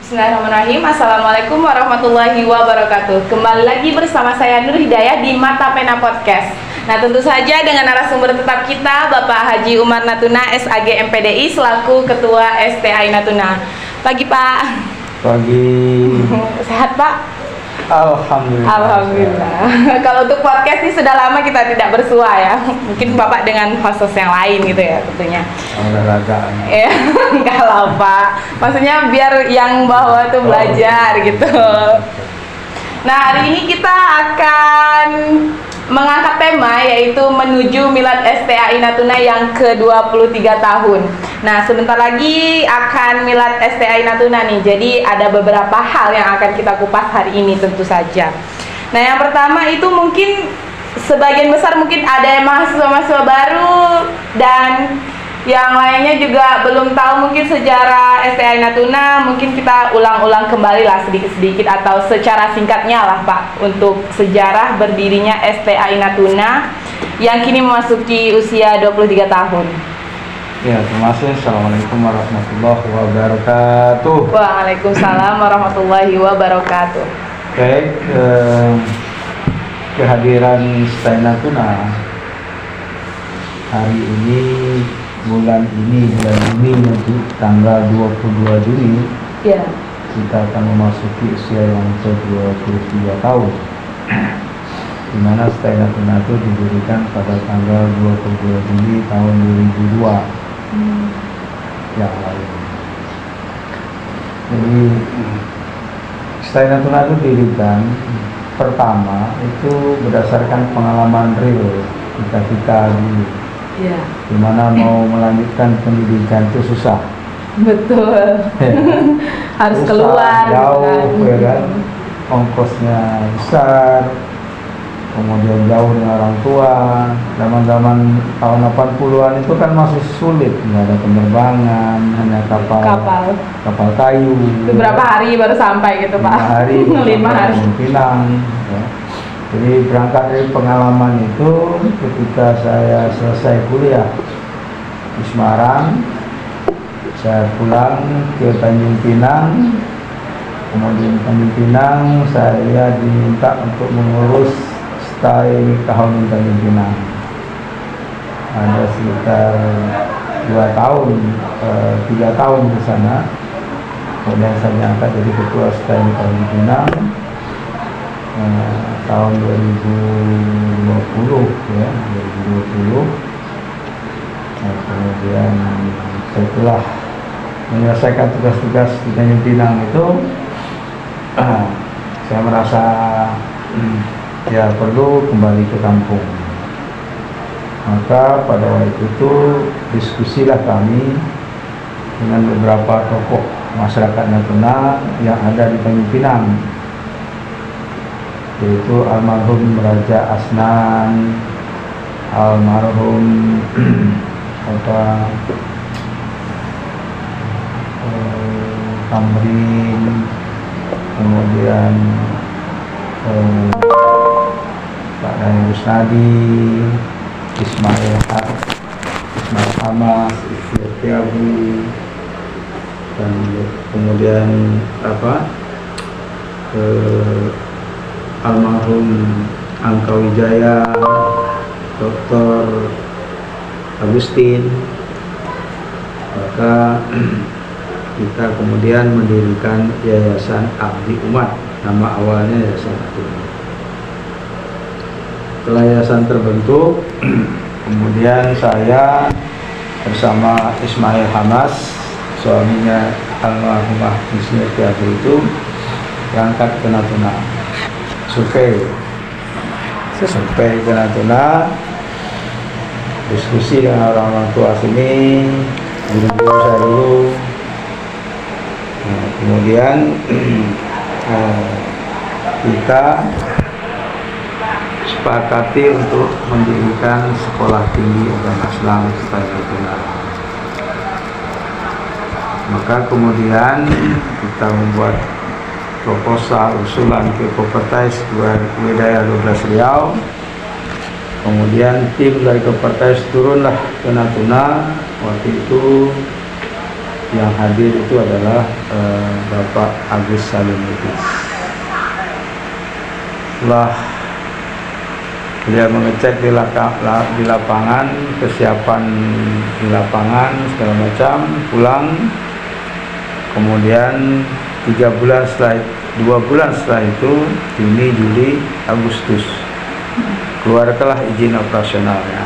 Bismillahirrahmanirrahim. Assalamualaikum warahmatullahi wabarakatuh. Kembali lagi bersama saya Nur Hidayah di Mata Pena Podcast. Nah, tentu saja dengan narasumber tetap kita Bapak Haji Umar Natuna SAG MPDI selaku Ketua STAI Natuna. Pagi Pak. Pagi. Sehat Pak? Alhamdulillah. Alhamdulillah. Kalau untuk podcast ini sudah lama kita tidak bersua ya. Mungkin Bapak dengan host yang lain gitu ya tentunya. Olahraga. Ya, enggak lah Pak. Maksudnya biar yang bawah tuh belajar gitu. Nah, hari ini kita akan mengangkat tema yaitu menuju Milad STAI Natuna yang ke-23 tahun. Nah, sebentar lagi akan Milad STAI Natuna nih. Jadi ada beberapa hal yang akan kita kupas hari ini tentu saja. Nah, yang pertama itu mungkin sebagian besar mungkin ada yang mahasiswa-mahasiswa baru dan yang lainnya juga belum tahu mungkin sejarah STAI Natuna. Mungkin kita ulang-ulang kembali lah sedikit-sedikit atau secara singkatnya lah Pak untuk sejarah berdirinya STAI Natuna yang kini memasuki usia 23 tahun. Ya, terima kasih. Assalamualaikum warahmatullahi wabarakatuh. Waalaikumsalam warahmatullahi wabarakatuh. Baik, kehadiran STAI Natuna hari ini bulan ini nanti tanggal 22 Juni Ya. kita akan memasuki usia yang ke-23 tahun, di mana STAI Natuna itu didirikan pada tanggal 22 Juni tahun 2002 yang lalu. Jadi STAI Natuna itu didirikan pertama itu berdasarkan pengalaman real kita dulu. Ya. Dimana mau melanjutkan pendidikan itu susah. Betul. Harus susah, keluar jauh gitu ya kan, ongkosnya besar, kemudian jauh dengan orang tua. Zaman tahun 80-an itu kan masih sulit, nggak ada penerbangan, hanya kapal kayu. Itu berapa hari baru sampai gitu Pak? 5 hari 5 hari. Pinang ya. Jadi berangkat dari pengalaman itu ketika saya selesai kuliah di Semarang, saya pulang ke Tanjung Pinang. Kemudian Tanjung Pinang saya diminta untuk mengurus STAI Kahwin Tanjung Pinang. Ada sekitar 2 tahun, 3 tahun di sana. Kemudian saya diangkat jadi ketua STAI Tanjung Pinang tahun 2020 ya, 2020. Nah, kemudian setelah menyelesaikan tugas-tugas di Tanjung Pinang itu saya merasa ya perlu kembali ke kampung. Maka pada waktu itu diskusilah kami dengan beberapa tokoh masyarakat Natuna yang ada di Tanjung Pinang, yaitu almarhum Raja Asnan, almarhum Tamrin, kemudian Pak Dani Rusnadi, Ismail Hamas, Istiabu, dan kemudian almarhum Angka Wijaya, Dr. Agustin. Maka kita kemudian mendirikan Yayasan Abdi Umat. Nama awalnya Yayasan Abdi Umat. Setelah yayasan terbentuk, kemudian saya bersama Ismail Hamas, suaminya almarhumah Istiabu itu berangkat ke Natuna. Survei ke Natuna, diskusi dengan orang-orang tua sini, guru-guru saya dulu. Nah, kemudian kita sepakati untuk mendirikan sekolah tinggi agama Islam STAI Natuna. Maka kemudian kita membuat proposal usulan ke Kopertais Wilayah 12 Riau. Kemudian tim dari Kopertais turunlah ke Natuna. Waktu itu yang hadir itu adalah Bapak Agus Salim Lubis. Setelah beliau mengecek di lapangan, kesiapan di lapangan segala macam, pulang. Kemudian 2 bulan setelah itu, Juni, Juli, Agustus, keluarkanlah izin operasionalnya.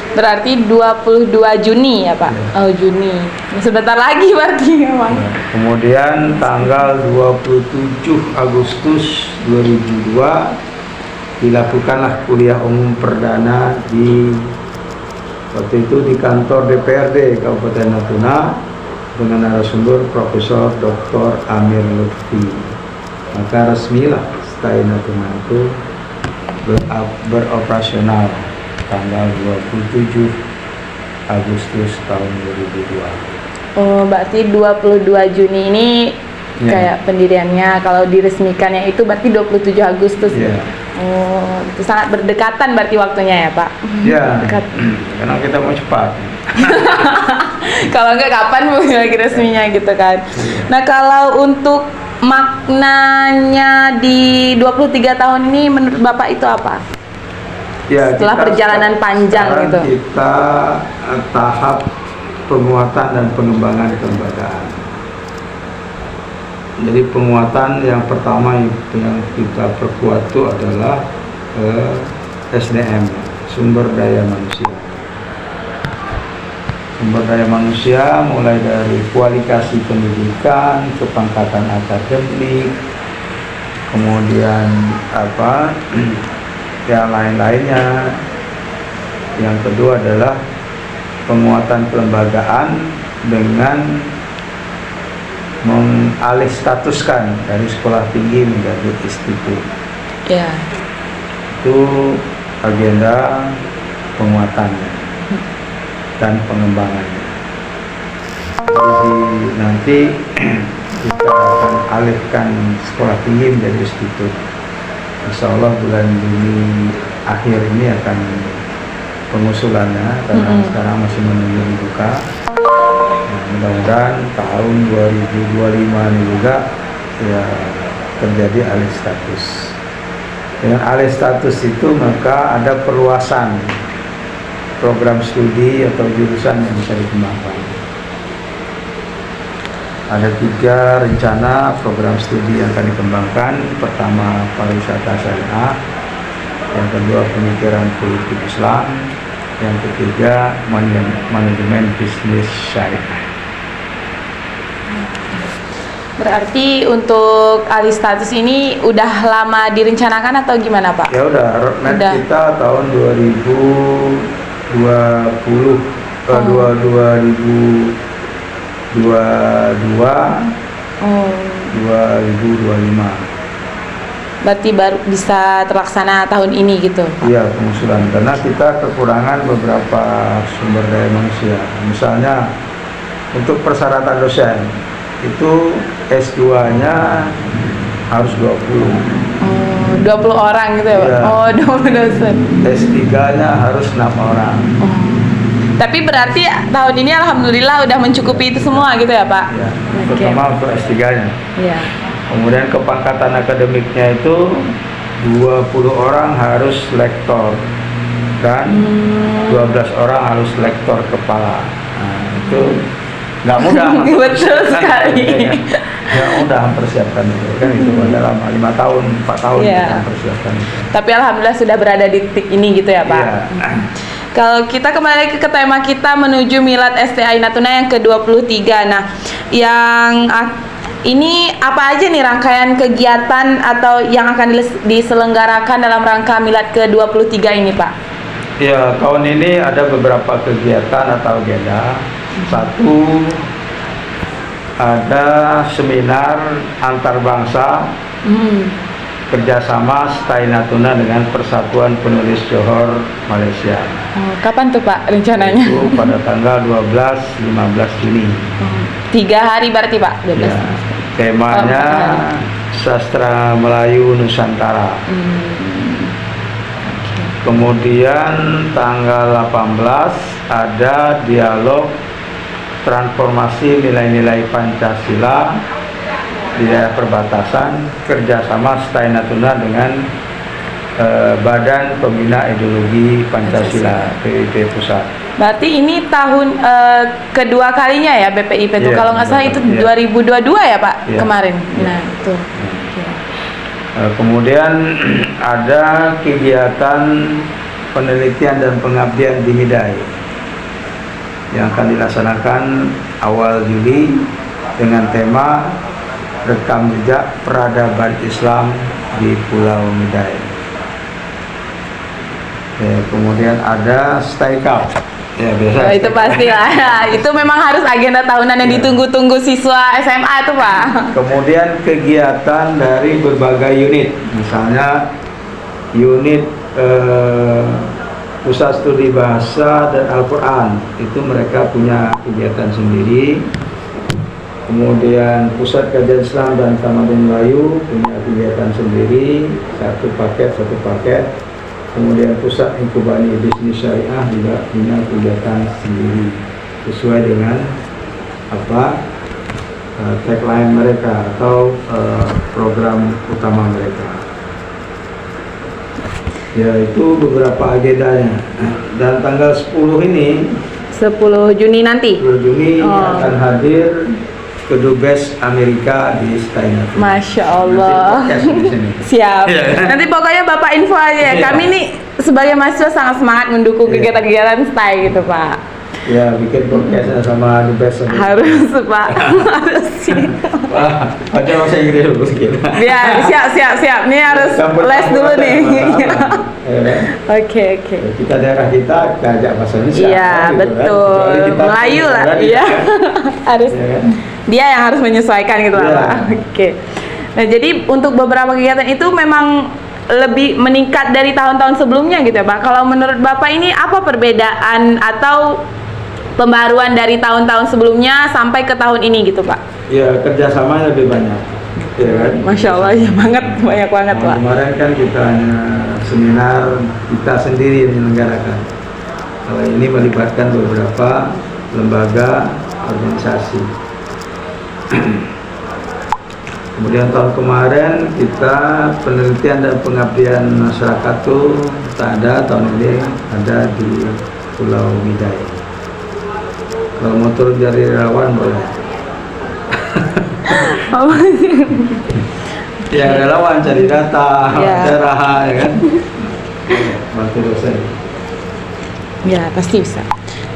Berarti 22 Juni ya Pak? Ya. Oh Juni, sebentar lagi berarti memang. Kemudian tanggal 27 Agustus 2002 dilakukanlah kuliah umum perdana waktu itu di kantor DPRD Kabupaten Natuna dengan narasumber Profesor Dr. Amir Lutfi. Maka resmilah STAI Natuna itu beroperasional tanggal 27 Agustus tahun 2002. Oh, berarti 22 Juni ini kayak pendiriannya. Kalau diresmikannya itu berarti 27 Agustus. Oh, itu sangat berdekatan berarti waktunya ya Pak? Iya, Dekat. karena kita mau cepat. Kalau enggak kapan lagi resminya gitu kan. Nah, kalau untuk maknanya di 23 tahun ini menurut Bapak itu apa? Ya, Setelah perjalanan panjang gitu. Kita tahap penguatan dan pengembangan kelembagaan. Jadi penguatan yang pertama yang kita perkuat itu adalah SDM, sumber daya manusia. Sumber daya manusia mulai dari kualifikasi pendidikan, kepangkatan akademik, kemudian yang lain-lainnya. Yang kedua adalah penguatan kelembagaan dengan mengalih statuskan dari sekolah tinggi menjadi institut. Ya. Itu agenda penguatannya dan pengembangannya. Jadi nanti kita akan alihkan sekolah tinggi menjadi institut. Insya Allah bulan Juni akhir ini akan pengusulannya karena sekarang masih menunggu dibuka. Nah, mudah-mudahan tahun 2025 ini juga ya terjadi alih status. Dengan alih status itu maka ada perluasan program studi atau jurusan yang bisa dikembangkan. Ada 3 rencana program studi yang akan dikembangkan. Pertama, pariwisata syariah. Yang kedua, pemikiran politik Islam. Yang ketiga, manajemen bisnis syariah. Berarti untuk alih status ini udah lama direncanakan atau gimana Pak? Ya udah, roadmap kita tahun 2025. Berarti baru bisa terlaksana tahun ini gitu? Iya, pengusulan. Karena kita kekurangan beberapa sumber daya manusia. Misalnya untuk persyaratan dosen itu S2-nya harus 20. 20 orang gitu ya Pak? Iya. Oh, 20 dosen. S3-nya harus 6 orang. Tapi berarti tahun ini alhamdulillah udah mencukupi itu semua gitu ya Pak? Ya, Oke. terutama untuk S3-nya. Iya. Kemudian kepangkatan akademiknya itu 20 orang harus lektor dan 12 orang harus lektor kepala. Nah, itu nggak mudah. Betul sekali. Nggak mudah mempersiapkan itu kan, itu dalam 5 tahun 4 tahun Iya. kita mempersiapkan itu. Tapi alhamdulillah sudah berada di titik ini gitu ya Pak? Iya. Kalau kita kembali ke tema kita menuju Milad STAI Natuna yang ke-23. Nah, yang ini apa aja nih rangkaian kegiatan atau yang akan diselenggarakan dalam rangka Milad ke-23 ini Pak? Ya, tahun ini ada beberapa kegiatan atau agenda. Satu, ada seminar antar bangsa kerjasama STAI Natuna dengan Persatuan Penulis Johor Malaysia. Oh, kapan tuh Pak rencananya? Itu pada tanggal 12-15 Juni. 3 hari berarti Pak? 12. Ya, temanya Sastra Melayu Nusantara. Kemudian tanggal 18 ada dialog transformasi nilai-nilai Pancasila di daerah perbatasan, kerjasama STAI Natuna dengan Badan Pembina Ideologi Pancasila PIP Pusat. Berarti ini tahun kedua kalinya ya BPIP itu, Iya, kalau nggak salah itu iya. 2022 ya Pak, Iya. kemarin. Iya. Nah itu. Oke. Kemudian ada kegiatan penelitian dan pengabdian di Midai yang akan dilaksanakan awal Juli dengan tema rekam jejak peradaban Islam di Pulau Midai. Ya, kemudian ada STAI Cup. Ya, biasa. Oh, itu pasti lah. Itu memang harus agenda tahunan yang Iya. ditunggu-tunggu siswa SMA itu Pak. Kemudian kegiatan dari berbagai unit, misalnya unit Pusat Studi Bahasa dan Al-Quran, itu mereka punya kegiatan sendiri. Kemudian Pusat Kajian Islam dan Tamadun Melayu punya kegiatan sendiri, satu paket. Kemudian Pusat Inkubasi Bisnis Syariah juga punya kegiatan sendiri sesuai dengan tagline mereka atau program utama mereka. Ya, itu beberapa agendanya. Dan tanggal 10 ini, 10 Juni nanti. 10 Juni Oh. akan hadir kedubes Amerika di STAI Natuna. Masya Allah. Nanti podcast di sini. Siap. Iya. Nanti pokoknya Bapak info aja ya. Iya. Kami nih sebagai mahasiswa sangat semangat mendukung Iya. kegiatan-kegiatan STAI gitu Pak. Ya, bikin podcastnya sama dubes. Harus Pak. Harus sih. Wah, baca bahasa Inggris dulu kita. Biar siap. Ini harus les dulu nih. Oke. Kita daerah kita ajak bahasa Indonesia. Iya, betul. Kecuali kita Melayu lah. berada di Iya. daerah, Harus. ya kan? Dia yang harus menyesuaikan gitu lah Iya. Pak. Oke. Nah, jadi untuk beberapa kegiatan itu memang lebih meningkat dari tahun-tahun sebelumnya gitu ya Pak. Kalau menurut Bapak ini apa perbedaan atau pembaruan dari tahun-tahun sebelumnya sampai ke tahun ini gitu Pak? Ya, kerjasamanya lebih banyak. Ya kan? Masya Allah ya banget, banyak banget Nah, Pak. kemarin kan kita hanya seminar kita sendiri yang menyelenggarakan. Kalau ini melibatkan beberapa lembaga organisasi. Kemudian tahun kemarin kita penelitian dan pengabdian masyarakat tuh tak ada, tahun ini ada di Pulau Midai. Kalau mau turun dari relawan boleh. Ya, relawan cari data, Ya. acara, ya kan? Bantu dosen. Ya pasti bisa.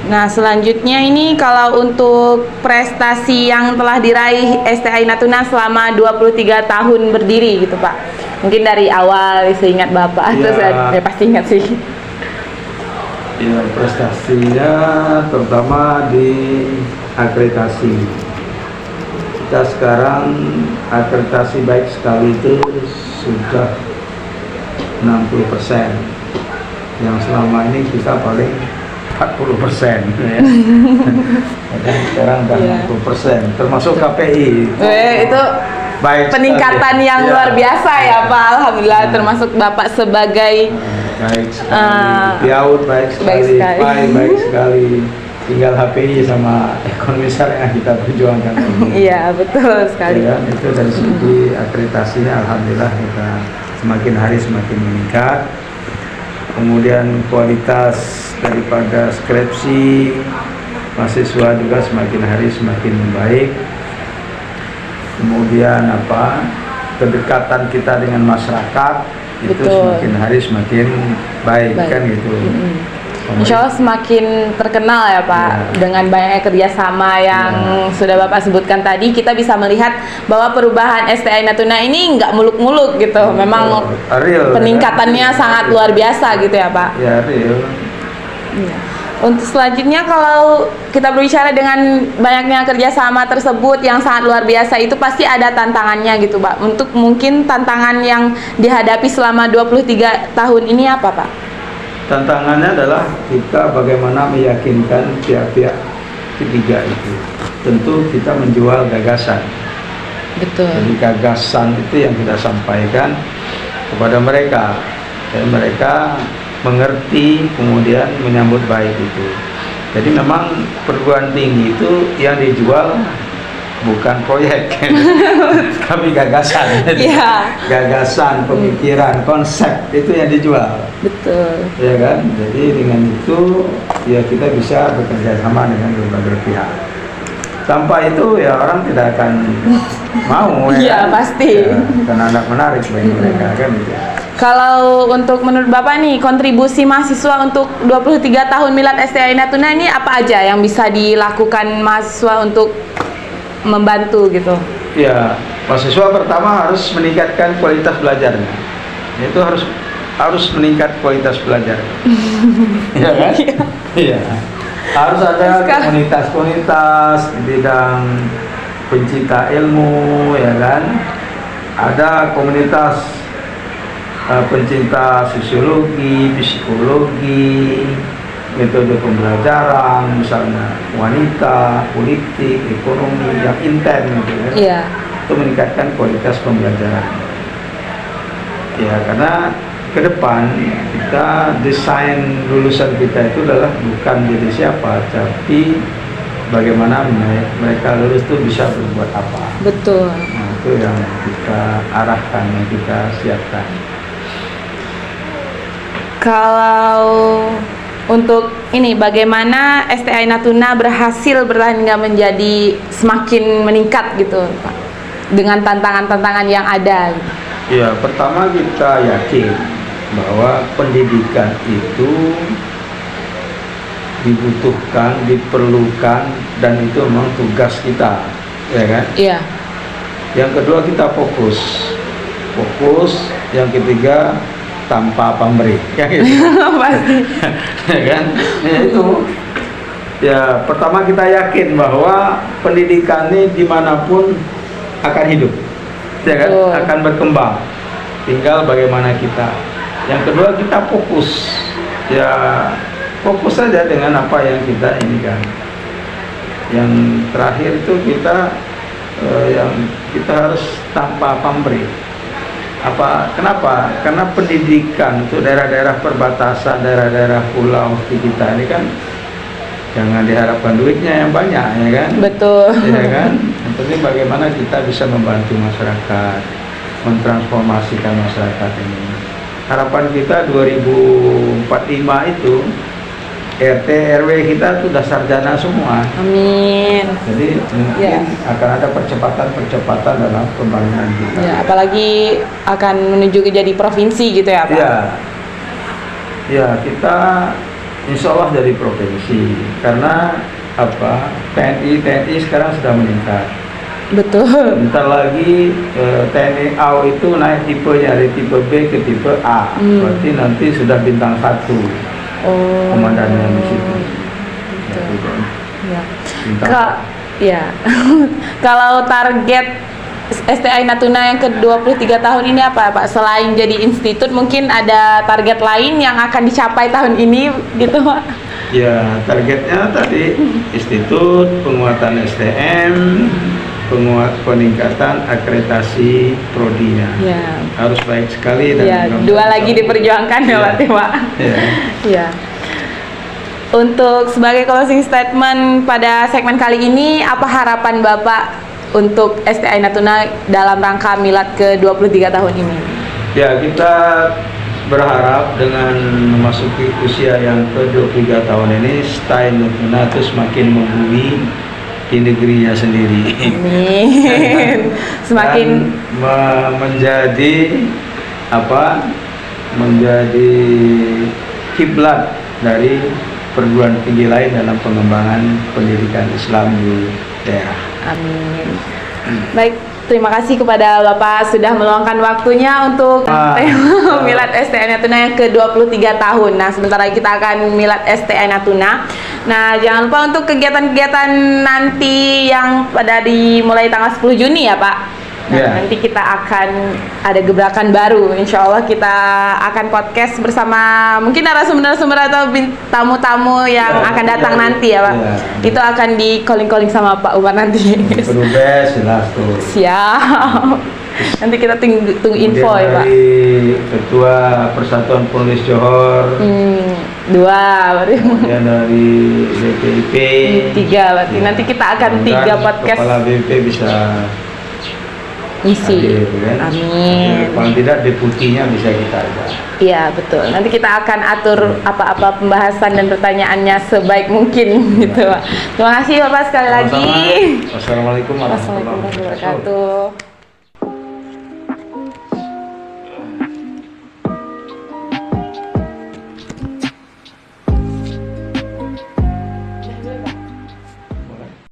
Nah selanjutnya ini kalau untuk prestasi yang telah diraih STAI Natuna selama 23 tahun berdiri gitu Pak. Mungkin dari awal seingat Bapak, Ya. terus ya pasti ingat sih. Ya, prestasinya terutama di akreditasi. Kita sekarang akreditasi baik sekali itu sudah 60%. Yang selama ini kita paling 40%. Ya. Dan sekarang udah Iya. 60%, termasuk KPI. Itu Baik peningkatan sekali. yang Ya. luar biasa ya Pak. Alhamdulillah termasuk Bapak sebagai Baik sekali, Piaut baik sekali, sekali. PAI baik sekali. Tinggal HPI sama ekonomi syariah kita perjuangkan. iya betul sekali. Ya, itu dari segi akreditasinya alhamdulillah kita semakin hari semakin meningkat. Kemudian kualitas daripada skripsi mahasiswa juga semakin hari semakin membaik. Kemudian kedekatan kita dengan masyarakat itu Betul. semakin hari semakin baik. Kan gitu. Insya Allah semakin terkenal ya Pak, Ya. dengan banyaknya kerjasama yang sudah Bapak sebutkan tadi, kita bisa melihat bahwa perubahan STAI Natuna ini nggak muluk-muluk gitu, memang Real, peningkatannya kan? sangat luar biasa gitu ya Pak. Ya, real. Iya. Untuk selanjutnya kalau kita berbicara dengan banyaknya kerjasama tersebut yang sangat luar biasa, itu pasti ada tantangannya gitu Pak. Untuk mungkin tantangan yang dihadapi selama 23 tahun ini apa Pak? Tantangannya adalah kita bagaimana meyakinkan pihak-pihak ketiga itu. Tentu kita menjual gagasan. Betul. Jadi gagasan itu yang kita sampaikan kepada mereka, dan mereka mengerti kemudian menyambut baik itu. Jadi memang perguruan tinggi itu yang dijual bukan proyek, tapi gagasan. Iya. Gagasan, pemikiran, konsep itu yang dijual. Betul. Ya kan? Jadi dengan itu ya kita bisa bekerja sama dengan berbagai pihak. Tanpa itu ya orang tidak akan mau. Iya, kan? pasti. Ya, karena anak menarik bagi mereka kan gitu. Kalau untuk menurut Bapak nih, kontribusi mahasiswa untuk 23 tahun Milad STI Natuna ini apa aja yang bisa dilakukan mahasiswa untuk membantu gitu? Ya, mahasiswa pertama harus meningkatkan kualitas belajarnya. Itu harus meningkat kualitas belajar. Iya kan? Iya. Harus ada komunitas-komunitas di bidang pencinta ilmu, ya kan? Ada komunitas pencinta sosiologi, psikologi, metode pembelajaran, misalnya wanita, politik, ekonomi yang intens gitu ya. Iya. Itu meningkatkan kualitas pembelajaran. Ya, karena ke depan kita desain lulusan kita itu adalah bukan jadi siapa, tapi bagaimana mereka lulus itu bisa berbuat apa. Betul. Nah, itu yang kita arahkan, yang kita siapkan. Kalau untuk ini, bagaimana STI Natuna berhasil bertahan hingga menjadi semakin meningkat gitu, Pak, dengan tantangan-tantangan yang ada? Gitu. Ya, pertama kita yakin bahwa pendidikan itu dibutuhkan, diperlukan, dan itu memang tugas kita, ya kan? Iya. Yang kedua kita fokus. Yang ketiga tanpa pamrih, ya gitu. Pasti. Ya kan? Ya, itu. Ya, pertama kita yakin bahwa pendidikan ini dimanapun akan hidup, ya kan? Betul. Akan berkembang. Tinggal bagaimana kita. Yang kedua kita fokus. Ya, fokus saja dengan apa yang kita inginkan. Yang terakhir itu kita yang kita harus tanpa pamrih. Kenapa? Karena pendidikan untuk daerah-daerah perbatasan, daerah-daerah pulau seperti kita ini kan jangan diharapkan duitnya yang banyak, ya kan? Betul. Ya kan? Yang penting bagaimana kita bisa membantu masyarakat, mentransformasikan masyarakat ini. Harapan kita 2045 itu RT RW kita sudah sarjana semua. Amin. Jadi mungkin akan ada percepatan dalam pembangunan kita. Ya, apalagi akan menuju ke jadi provinsi gitu ya, Pak? Iya. Ya, kita insya Allah jadi provinsi. Karena apa? TNI sekarang sudah meningkat. Betul. Bentar lagi TNI AU itu naik tipenya dari tipe B ke tipe A. Berarti nanti sudah bintang 1. Komandannya di situ. Betul. Ya. Ya. Kalau target STI Natuna yang ke-23 tahun ini apa, Pak? Selain jadi institut, mungkin ada target lain yang akan dicapai tahun ini gitu, Pak? Ya, targetnya tadi institut, penguatan SDM, peningkatan akreditasi prodinya. Ya. Harus baik sekali dan ya, 2 lagi diperjuangkan ya, Pak. Ya. Ya. Untuk sebagai closing statement pada segmen kali ini, apa harapan Bapak untuk STI Natuna dalam rangka Milad ke-23 tahun ini? Ya, kita berharap dengan memasuki usia yang ke-23 tahun ini, STI Natuna itu semakin membumi di negerinya sendiri. Amin. Semakin menjadi kiblat dari perguruan tinggi lain dalam pengembangan pendidikan Islam di daerah. Amin. Baik, terima kasih kepada Bapak sudah meluangkan waktunya untuk Milad STI Natuna yang ke-23 tahun. Nah, sebentar lagi kita akan Milad STI Natuna. Nah, jangan lupa untuk kegiatan-kegiatan nanti yang dimulai tanggal 10 Juni ya, Pak. Nah, nanti kita akan ada gebrakan baru. Insya Allah kita akan podcast bersama mungkin narasumber-narasumber atau tamu-tamu yang akan datang nanti ya, Pak. Itu akan di calling sama Pak Umar nanti. Jelas tuh. Siap. Nanti kita tunggu info ya, Pak. Dari Ketua Persatuan Penulis Johor. Berarti kemudian dari BPIP 3 berarti nanti kita akan 3 podcast kepala BP bisa misi. hadir, kan? Amin. Paling tidak deputinya bisa kita ajak. Iya betul. Nanti kita akan atur apa-apa pembahasan dan pertanyaannya sebaik mungkin gitu Pak. Terima kasih Bapak sekali lagi. Wassalamualaikum warahmatullahi Wassalamualaikum warahmatullahi wabarakatuh. wabarakatuh.